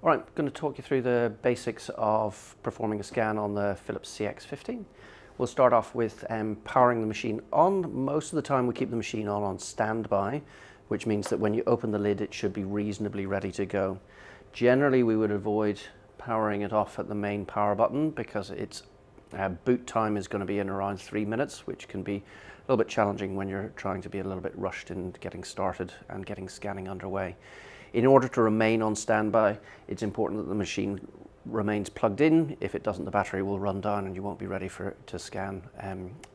All right, I'm going to talk you through the basics of performing a scan on the Phillips CX50. We'll start off with powering the machine on. Most of the time we keep the machine on standby, which means that when you open the lid it should be reasonably ready to go. Generally we would avoid powering it off at the main power button because its boot time is going to be in around 3 minutes, which can be a little bit challenging when you're trying to be a little bit rushed in getting started and getting scanning underway. In order to remain on standby, it's important that the machine remains plugged in. If it doesn't, the battery will run down and you won't be ready to scan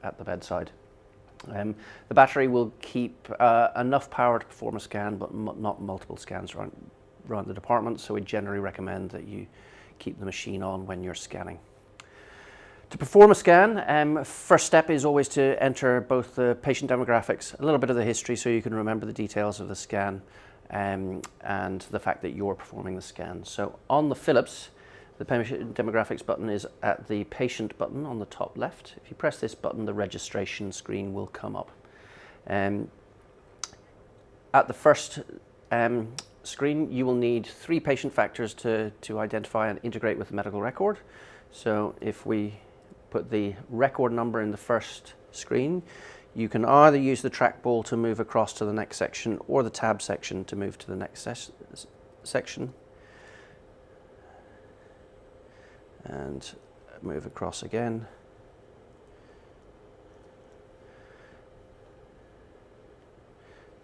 at the bedside. The battery will keep enough power to perform a scan, but not multiple scans around the department, so we generally recommend that you keep the machine on when you're scanning. To perform a scan, first step is always to enter both the patient demographics, a little bit of the history so you can remember the details of the scan, and the fact that you're performing the scan. So on the Phillips, the patient demographics button is at the patient button on the top left. If you press this button, the registration screen will come up. At the first screen, you will need 3 patient factors to identify and integrate with the medical record. So if we put the record number in the first screen, you can either use the trackball to move across to the next section or the tab section to move to the next section. And move across again.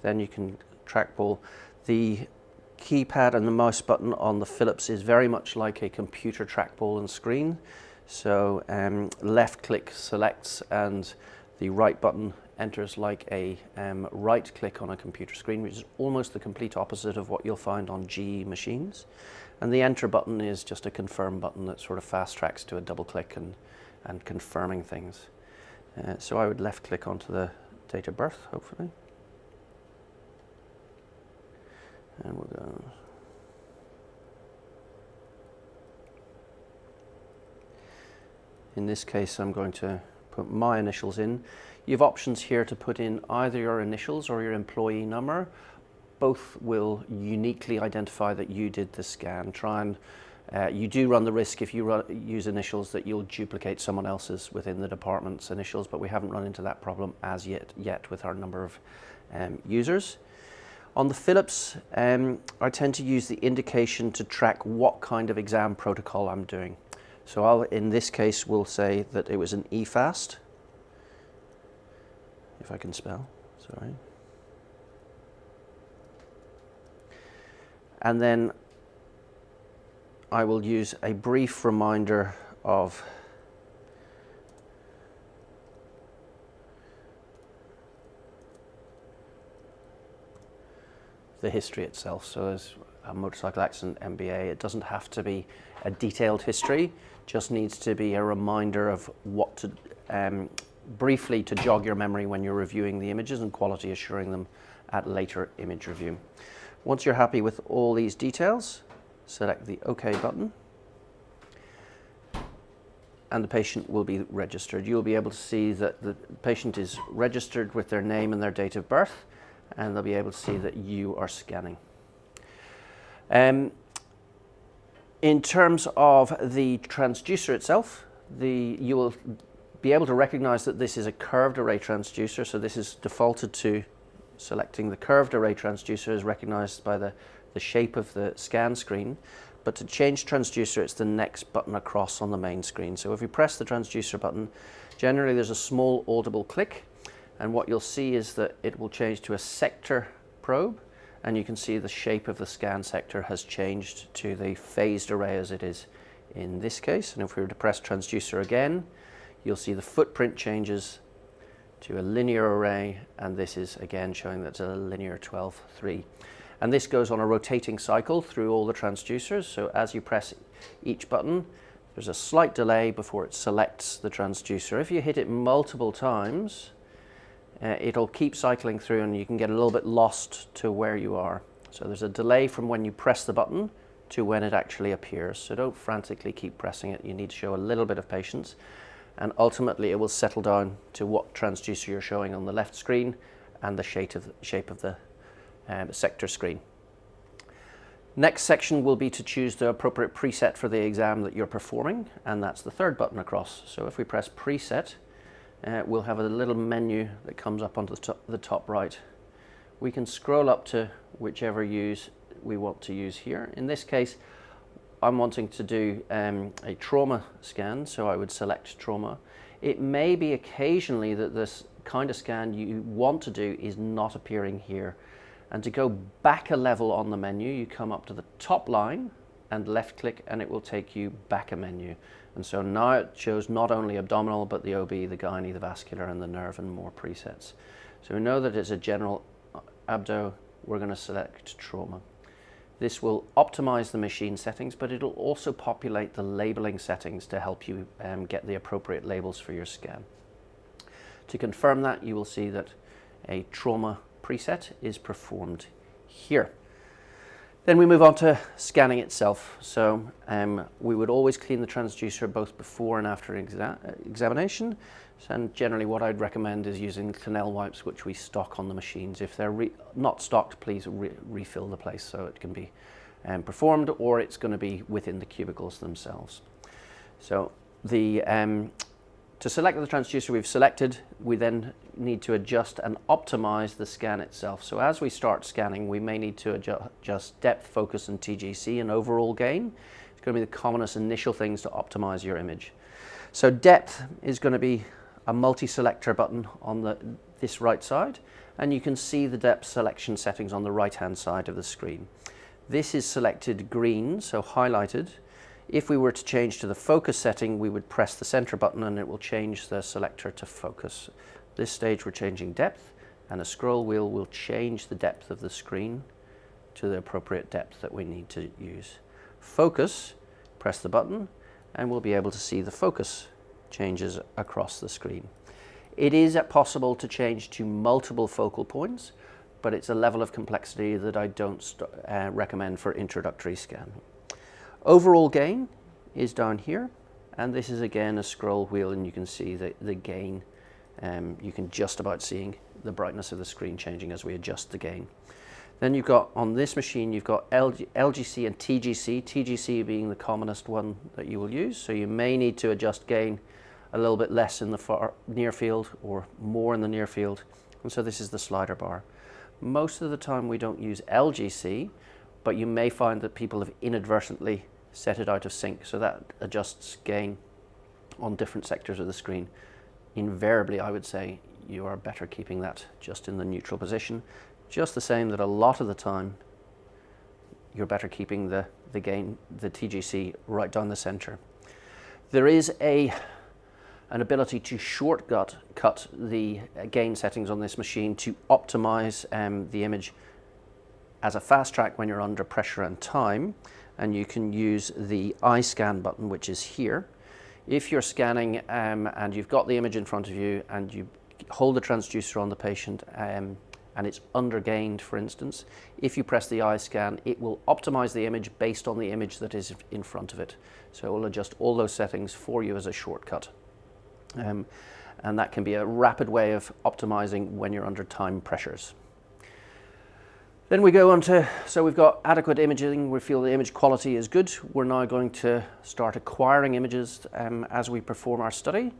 Then you can trackball. The keypad and the mouse button on the Phillips is very much like a computer trackball and screen. So left click selects and the right button enters like a right click on a computer screen, which is almost the complete opposite of what you'll find on GE machines. And the enter button is just a confirm button that sort of fast tracks to a double click and confirming things. So I would left click onto the date of birth, hopefully. And we'll go. In this case, I'm going to put my initials in. You have options here to put in either your initials or your employee number. Both will uniquely identify that you did the scan. You do run the risk if you use initials that you'll duplicate someone else's within the department's initials, but we haven't run into that problem as yet with our number of users. On the Phillips, I tend to use the indication to track what kind of exam protocol I'm doing. So in this case, we'll say that it was an EFAST, if I can spell, sorry. And then I will use a brief reminder of the history itself. So as a motorcycle accident MBA, it doesn't have to be a detailed history, just needs to be a reminder of what to, briefly to jog your memory when you're reviewing the images and quality assuring them at later image review. Once you're happy with all these details, select the OK button and the patient will be registered. You'll be able to see that the patient is registered with their name and their date of birth, and they'll be able to see that you are scanning. In terms of the transducer itself, you will be able to recognize that this is a curved array transducer, so this is defaulted to selecting the curved array transducer is recognized by the shape of the scan screen, but to change transducer it's the next button across on the main screen. So if you press the transducer button, generally there's a small audible click, and what you'll see is that it will change to a sector probe, and you can see the shape of the scan sector has changed to the phased array as it is in this case. And if we were to press transducer again, you'll see the footprint changes to a linear array, and this is again showing that's a linear 12-3. And this goes on a rotating cycle through all the transducers, so as you press each button, there's a slight delay before it selects the transducer. If you hit it multiple times, it'll keep cycling through and you can get a little bit lost to where you are. So there's a delay from when you press the button to when it actually appears. So don't frantically keep pressing it. You need to show a little bit of patience, and ultimately it will settle down to what transducer you're showing on the left screen and the shape of the sector screen. Next section will be to choose the appropriate preset for the exam that you're performing, and that's the third button across. So if we press preset, we'll have a little menu that comes up onto the top right. We can scroll up to whichever we want to use here. In this case, I'm wanting to do a trauma scan, so I would select trauma. It may be occasionally that this kind of scan you want to do is not appearing here. And to go back a level on the menu, you come up to the top line and left click, and it will take you back a menu. And so now it shows not only abdominal, but the OB, the gynae, the vascular, and the nerve, and more presets. So we know that it's a general abdo. We're going to select trauma. This will optimize the machine settings, but it'll also populate the labeling settings to help you get the appropriate labels for your scan. To confirm that, you will see that a trauma preset is performed here. Then we move on to scanning itself. So we would always clean the transducer both before and after examination. And generally what I'd recommend is using Clinell wipes, which we stock on the machines. If they're not stocked, please refill the place so it can be performed, or it's going to be within the cubicles themselves. So to select the transducer we've selected, we then need to adjust and optimize the scan itself. So as we start scanning, we may need to adjust depth, focus, and TGC and overall gain. It's going to be the commonest initial things to optimize your image. So depth is going to be a multi-selector button on this right side, and you can see the depth selection settings on the right-hand side of the screen. This is selected green, so highlighted. If we were to change to the focus setting, we would press the center button and it will change the selector to focus. This stage we're changing depth, and a scroll wheel will change the depth of the screen to the appropriate depth that we need to use. Focus, press the button, and we'll be able to see the focus changes across the screen. It is possible to change to multiple focal points, but it's a level of complexity that I don't recommend for introductory scan. Overall gain is down here, and this is again a scroll wheel, and you can see the gain. You can just about seeing the brightness of the screen changing as we adjust the gain. Then you've got, on this machine, you've got LGC and TGC, TGC being the commonest one that you will use, so you may need to adjust gain a little bit less in the far near field or more in the near field, and so this is the slider bar. Most of the time we don't use LGC, but you may find that people have inadvertently set it out of sync, so that adjusts gain on different sectors of the screen. Invariably, I would say you are better keeping that just in the neutral position, just the same that a lot of the time you're better keeping the gain, the TGC, right down the center. There is an ability to shortcut the gain settings on this machine to optimize the image as a fast track when you're under pressure and time, and you can use the iScan button, which is here. If you're scanning and you've got the image in front of you and you hold the transducer on the patient and it's undergained, for instance, if you press the iScan, it will optimize the image based on the image that is in front of it. So it will adjust all those settings for you as a shortcut. And that can be a rapid way of optimizing when you're under time pressures. Then we go on to, so we've got adequate imaging, we feel the image quality is good. We're now going to start acquiring images as we perform our study.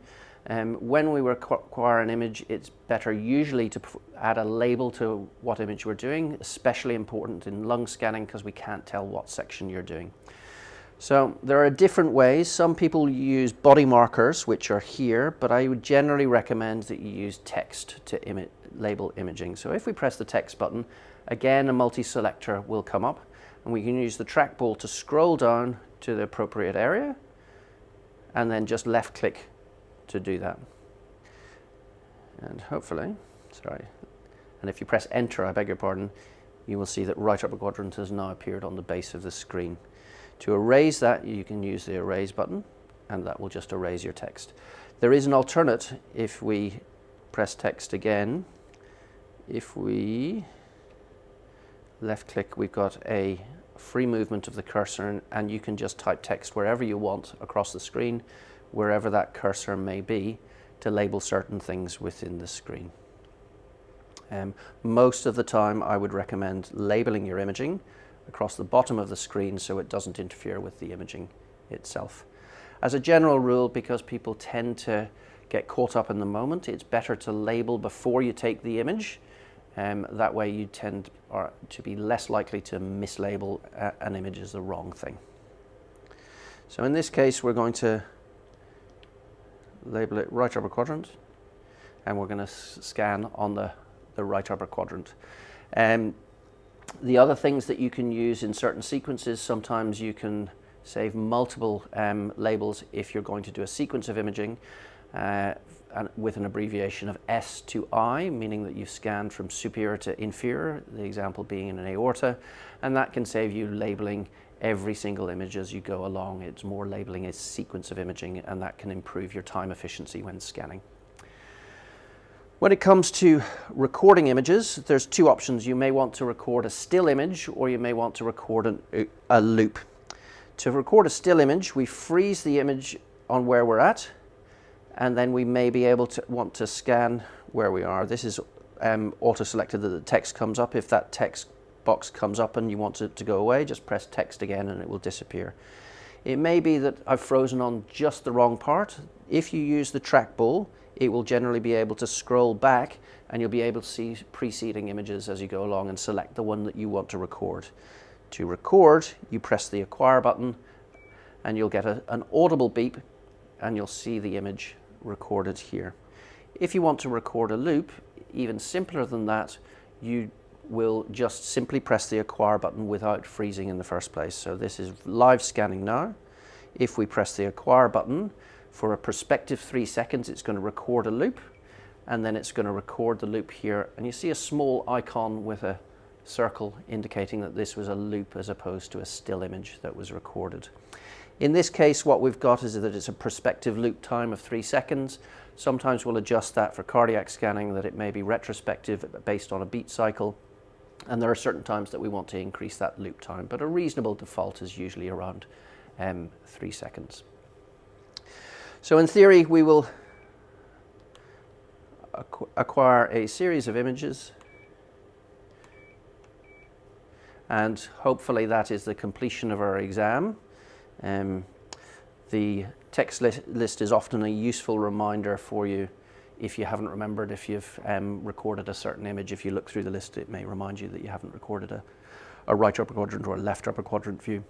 When we acquire an image, it's better usually to add a label to what image we're doing, especially important in lung scanning because we can't tell what section you're doing. So there are different ways. Some people use body markers, which are here, but I would generally recommend that you use text to label imaging. So if we press the text button, again a multi-selector will come up, and we can use the trackball to scroll down to the appropriate area, and then just left click to do that. And hopefully, sorry, and if you press enter, I beg your pardon, you will see that right upper quadrant has now appeared on the base of the screen. To erase that, you can use the erase button, and that will just erase your text. There is an alternate if we press text again. If we left click, we've got a free movement of the cursor, and you can just type text wherever you want across the screen, wherever that cursor may be, to label certain things within the screen. Most of the time I would recommend labeling your imaging across the bottom of the screen so it doesn't interfere with the imaging itself. As a general rule, because people tend to get caught up in the moment, it's better to label before you take the image. That way you tend to be less likely to mislabel an image as the wrong thing. So in this case, we're going to label it right upper quadrant, and we're going to scan on the right upper quadrant. The other things that you can use in certain sequences, sometimes you can save multiple labels if you're going to do a sequence of imaging and with an abbreviation of S to I, meaning that you've scanned from superior to inferior, the example being in an aorta, and that can save you labeling every single image as you go along. It's more labeling a sequence of imaging, and that can improve your time efficiency when scanning. When it comes to recording images, there's two options. You may want to record a still image, or you may want to record a loop. To record a still image, we freeze the image on where we're at, and then we may be able to want to scan where we are. This is auto-selected that the text comes up. If that text box comes up and you want it to go away, just press text again and it will disappear. It may be that I've frozen on just the wrong part. If you use the trackball, it will generally be able to scroll back and you'll be able to see preceding images as you go along and select the one that you want to record. To record, you press the acquire button and you'll get an audible beep and you'll see the image recorded here. If you want to record a loop, even simpler than that, you will just simply press the acquire button without freezing in the first place. So this is live scanning now. If we press the acquire button for a prospective 3 seconds, it's going to record a loop, and then it's going to record the loop here. And you see a small icon with a circle indicating that this was a loop as opposed to a still image that was recorded. In this case, what we've got is that it's a prospective loop time of 3 seconds. Sometimes we'll adjust that for cardiac scanning, that it may be retrospective based on a beat cycle. And there are certain times that we want to increase that loop time, but a reasonable default is usually around 3 seconds. So in theory, we will acquire a series of images, and hopefully that is the completion of our exam. The text list is often a useful reminder for you if you haven't remembered, if you've recorded a certain image. If you look through the list, it may remind you that you haven't recorded a right upper quadrant or a left upper quadrant view.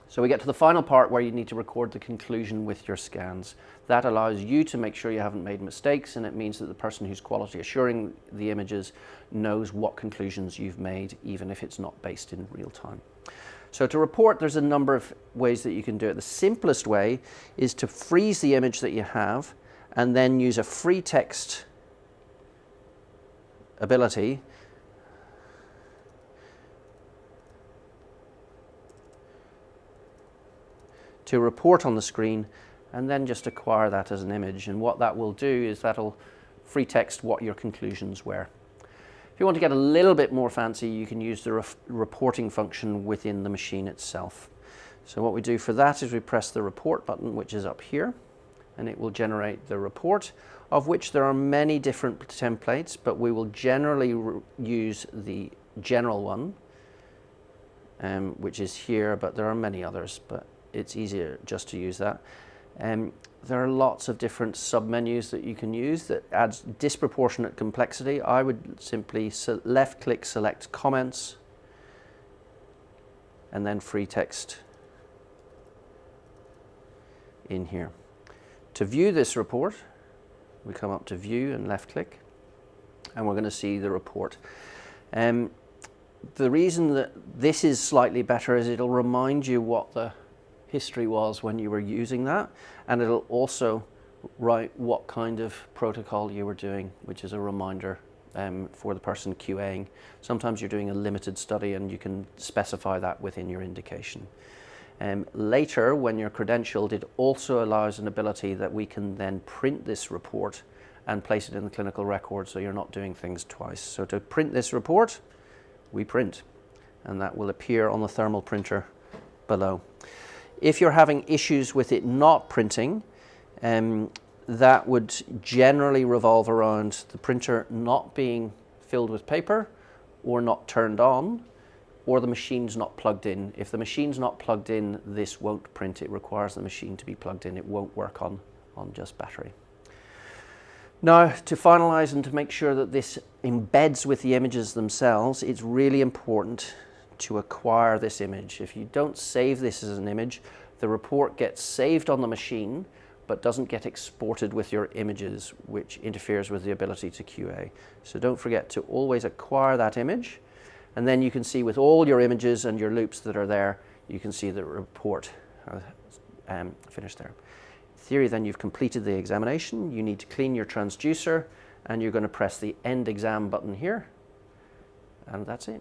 So we get to the final part where you need to record the conclusion with your scans. That allows you to make sure you haven't made mistakes, and it means that the person who's quality assuring the images knows what conclusions you've made, even if it's not based in real time. So to report, there's a number of ways that you can do it. The simplest way is to freeze the image that you have and then use a free text ability to report on the screen, and then just acquire that as an image. And what that will do is that'll free text what your conclusions were. If you want to get a little bit more fancy, you can use the reporting function within the machine itself. So what we do for that is we press the report button, which is up here, and it will generate the report, of which there are many different templates, but we will generally use the general one, which is here, but there are many others, but it's easier just to use that. There are lots of different submenus that you can use that adds disproportionate complexity. I would simply left-click select comments and then free text in here. To view this report, we come up to view and left-click, and we're going to see the report. The reason that this is slightly better is it'll remind you what the history was when you were using that, and it'll also write what kind of protocol you were doing, which is a reminder for the person QAing. Sometimes you're doing a limited study and you can specify that within your indication. Later, when you're credentialed, it also allows an ability that we can then print this report and place it in the clinical record, so you're not doing things twice. So to print this report, we print, and that will appear on the thermal printer below. If you're having issues with it not printing, that would generally revolve around the printer not being filled with paper or not turned on. or the machine's not plugged in. If the machine's not plugged in, this won't print. It requires the machine to be plugged in. It won't work on just battery. Now, to finalize and to make sure that this embeds with the images themselves, it's really important to acquire this image. If you don't save this as an image, the report gets saved on the machine, but doesn't get exported with your images, which interferes with the ability to QA. So don't forget to always acquire that image, and then you can see with all your images and your loops that are there, you can see the report finished there. In theory, then you've completed the examination. You need to clean your transducer, and you're going to press the End Exam button here, and that's it.